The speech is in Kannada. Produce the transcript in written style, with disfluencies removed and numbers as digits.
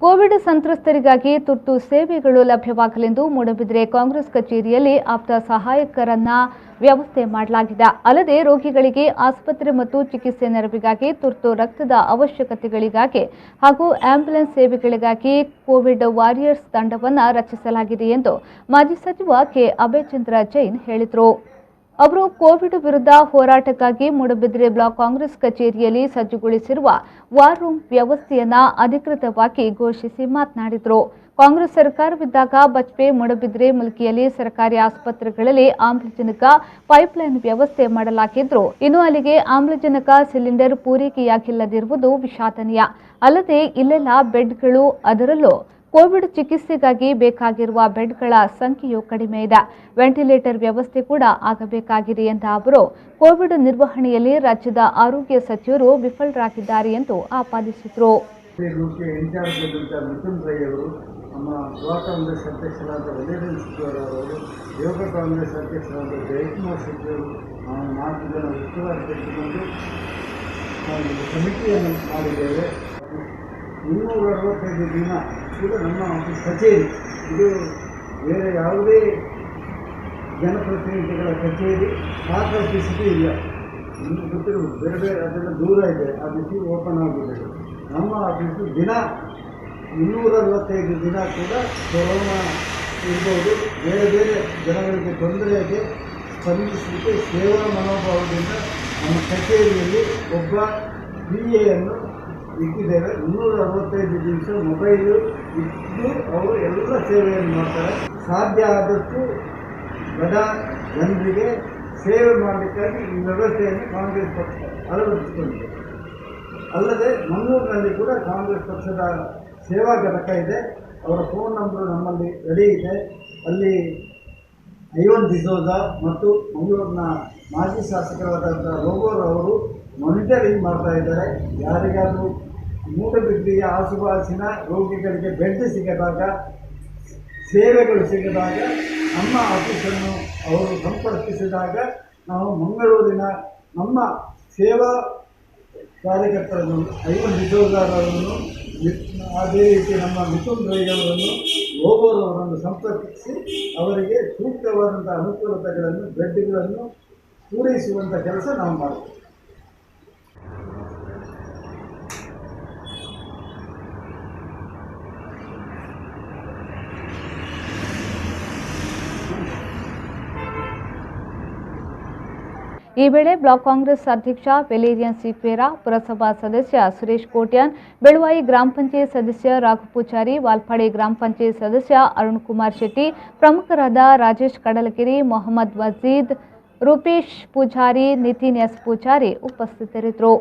ಕೋವಿಡ್ ಸಂತ್ರಸ್ತರಿಗಾಗಿ ತುರ್ತು ಸೇವೆಗಳು ಲಭ್ಯವಾಗಲೆಂದು ಮೂಡಬಿದರೆ ಕಾಂಗ್ರೆಸ್ ಕಚೇರಿಯಲ್ಲಿ ಆಪ್ತ ಸಹಾಯಕರನ್ನ ವ್ಯವಸ್ಥೆ ಮಾಡಲಾಗಿದೆ. ಅಲ್ಲದೆ ರೋಗಿಗಳಿಗೆ ಆಸ್ಪತ್ರೆ ಮತ್ತು ಚಿಕಿತ್ಸೆ ನೆರವಿಗಾಗಿ ತುರ್ತು ರಕ್ತದ ಅವಶ್ಯಕತೆಗಳಿಗಾಗಿ ಹಾಗೂ ಆಂಬ್ಯುಲೆನ್ಸ್ ಸೇವೆಗಳಿಗಾಗಿ ಕೋವಿಡ್ ವಾರಿಯರ್ಸ್ ತಂಡವನ್ನು ರಚಿಸಲಾಗಿದೆ ಎಂದು ಮಾಜಿ ಸಚಿವ ಕೆ ಅಭಯಚಂದ್ರ ಜೈನ್ ಹೇಳಿದರು. ಅವರು ಕೋವಿಡ್ ವಿರುದ್ಧ ಹೋರಾಟಕ್ಕಾಗಿ ಮೂಡಬಿದರೆ ಬ್ಲಾಕ್ ಕಾಂಗ್ರೆಸ್ ಕಚೇರಿಯಲ್ಲಿ ಸಜ್ಜುಗೊಳಿಸಿರುವ ವಾರ್ ರೂಮ್ ವ್ಯವಸ್ಥೆಯನ್ನು ಅಧಿಕೃತವಾಗಿ ಘೋಷಿಸಿ ಮಾತನಾಡಿದರು. ಕಾಂಗ್ರೆಸ್ ಸರ್ಕಾರವಿದ್ದಾಗ ಬಜ್ಪೆ, ಮೂಡಬಿದರೆ, ಮುಲ್ಕಿಯಲ್ಲಿ ಸರ್ಕಾರಿ ಆಸ್ಪತ್ರೆಗಳಲ್ಲಿ ಆಮ್ಲಜನಕ ಪೈಪ್ಲೈನ್ ವ್ಯವಸ್ಥೆ ಮಾಡಲಾಗಿದ್ದರೂ ಇನ್ನು ಅಲ್ಲಿಗೆ ಆಮ್ಲಜನಕ ಸಿಲಿಂಡರ್ ಪೂರೈಕೆಯಾಗಿಲ್ಲದಿರುವುದು ವಿಷಾದನೀಯ. ಅಲ್ಲದೆ ಇಲ್ಲೆಲ್ಲ ಬೆಡ್ಗಳು, ಅದರಲ್ಲೂ ಕೋವಿಡ್ ಚಿಕಿತ್ಸೆಗಾಗಿ ಬೇಕಾಗಿರುವ ಬೆಡ್ಗಳ ಸಂಖ್ಯೆಯೂ ಕಡಿಮೆ ಇದೆ. ವೆಂಟಿಲೇಟರ್ ವ್ಯವಸ್ಥೆ ಕೂಡ ಆಗಬೇಕಾಗಿದೆ ಎಂದ ಅವರು ಕೋವಿಡ್ ನಿರ್ವಹಣೆಯಲ್ಲಿ ರಾಜ್ಯದ ಆರೋಗ್ಯ ಸಚಿವರು ವಿಫಲರಾಗಿದ್ದಾರೆ ಎಂದು ಆಪಾದಿಸಿದರು. ನಮ್ಮ ಯುವ ಕಾಂಗ್ರೆಸ್ ಅಧ್ಯಕ್ಷರಾದ ವಲೇರಿಯನ್ ಸಿದ್ದರಾಮಯ್ಯ, ಯೋಗ ಕಾಂಗ್ರೆಸ್ ಅಧ್ಯಕ್ಷರಾದ ಜಯಕುಮಾರ್ ಶೆಟ್ಟಿಯವರು, ನಾವು 4 ಜನ ಉಸ್ತುವಾರಿ ತೆಗೆದುಕೊಂಡು ನಾವು ಸಮಿತಿಯನ್ನು ಮಾಡಿದ್ದೇವೆ. 265 ದಿನ ಕೂಡ ನಮ್ಮ ಕಚೇರಿ ಇದು ಬೇರೆ ಯಾವುದೇ ಜನಪ್ರತಿನಿಧಿಗಳ ಕಚೇರಿ ಸಾಕಷ್ಟು ಸ್ಥಿತಿ ಇಲ್ಲ. ನಿಮಗೆ ಗೊತ್ತಿರುವುದು ಬೇರೆ ಬೇರೆ ಅದೆಲ್ಲ ದೂರ ಇದೆ. ಆ ಬಿಸಿ ಓಪನ್ ಆಗಿದೆ. ನಮ್ಮ ಆಫೀಸು ದಿನ 265 ದಿನ ಕೂಡ ಕೊರೋನಾ ಇರ್ಬೋದು, ಬೇರೆ ಬೇರೆ ಜನಗಳಿಗೆ ತೊಂದರೆಗೆ ಸ್ಪಂದಿಸಲಿಕ್ಕೆ ಸೇವಾ ಮನೋಭಾವದಿಂದ ನಮ್ಮ ಕಚೇರಿಯಲ್ಲಿ ಒಬ್ಬ PAಯನ್ನು ಇಟ್ಟಿದ್ದೇವೆ. 265 ದಿವಸ ಮೊಬೈಲು ಇದ್ದು ಅವರು ಎಲ್ಲ ಸೇವೆಯನ್ನು ಮಾಡ್ತಾರೆ. ಸಾಧ್ಯ ಆದಷ್ಟು ಬಡ ಜನರಿಗೆ ಸೇವೆ ಮಾಡಲಿಕ್ಕಾಗಿ ಈ ವ್ಯವಸ್ಥೆಯನ್ನು ಕಾಂಗ್ರೆಸ್ ಪಕ್ಷ ಅಳವಡಿಸಿಕೊಂಡಿದೆ. ಅಲ್ಲದೆ ಮಂಗಳೂರಿನಲ್ಲಿ ಕೂಡ ಕಾಂಗ್ರೆಸ್ ಪಕ್ಷದ ಸೇವಾ ಘಟಕ ಇದೆ. ಅವರ ಫೋನ್ ನಂಬರ್ ನಮ್ಮಲ್ಲಿ ರೆಡಿ ಇದೆ. ಅಲ್ಲಿ ಐವನ್ ಡಿಸೋಜ ಮತ್ತು ಮಂಗಳೂರಿನ ಮಾಜಿ ಶಾಸಕರಾದಂಥ ರೋಗೋರ್ ಅವರು ಮಾನಿಟರಿಂಗ್ ಮಾಡ್ತಾ ಇದ್ದಾರೆ. ಯಾರಿಗಾದರೂ ಮೂಡಬಿದ್ರೆಯ ಆಸುಪಾಸಿನ ರೋಗಿಗಳಿಗೆ ಬೆಡ್ ಸಿಗದಾಗ, ಸೇವೆಗಳು ಸಿಗದಾಗ ನಮ್ಮ ಆಫೀಸನ್ನು ಅವರು ಸಂಪರ್ಕಿಸಿದಾಗ ನಾವು ಮಂಗಳೂರಿನ ನಮ್ಮ ಸೇವಾ ಕಾರ್ಯಕರ್ತರನ್ನು ಐವನ್ ಡಿಸೋಜಾರನ್ನು, ಅದೇ ರೀತಿ ನಮ್ಮ ಮಿಥುನ್ ರೈಯವರನ್ನು, ರೋಗೋರ್ ಅವರನ್ನು ಸಂಪರ್ಕಿಸಿ ಅವರಿಗೆ ಸೂಕ್ತವಾದಂಥ ಅನುಕೂಲತೆಗಳನ್ನು, ಬೆಡ್ಗಳನ್ನು ಪೂರೈಸುವಂಥ ಕೆಲಸ ನಾವು ಮಾಡ್ತೀವಿ. ಈ ವೇಳೆ ಬ್ಲಾಕ್ ಕಾಂಗ್ರೆಸ್ ಅಧ್ಯಕ್ಷ ವೆಲೇರಿಯನ್ ಸಿಕ್ವೇರಾ, ಪುರಸಭಾ ಸದಸ್ಯ ಸುರೇಶ್ ಕೋಟ್ಯಾನ್, ಬೆಳುವಾಯಿ ಗ್ರಾಮ ಪಂಚಾಯತ್ ಸದಸ್ಯ ರಾಘು ಪೂಜಾರಿ, ವಾಲ್ಪಾಡಿ ಗ್ರಾಮ ಪಂಚಾಯತ್ ಸದಸ್ಯ ಅರುಣ್ ಕುಮಾರ್ ಶೆಟ್ಟಿ, ಪ್ರಮುಖರಾದ ರಾಜೇಶ್ ಕಡಲಕೆರೆ, ಮೊಹಮ್ಮದ್ ವಜೀದ್, ರೂಪೇಶ್ ಪೂಜಾರಿ, ನಿತಿನ್ ಎಸ್ ಪೂಜಾರಿ ಉಪಸ್ಥಿತರಿದ್ದರು.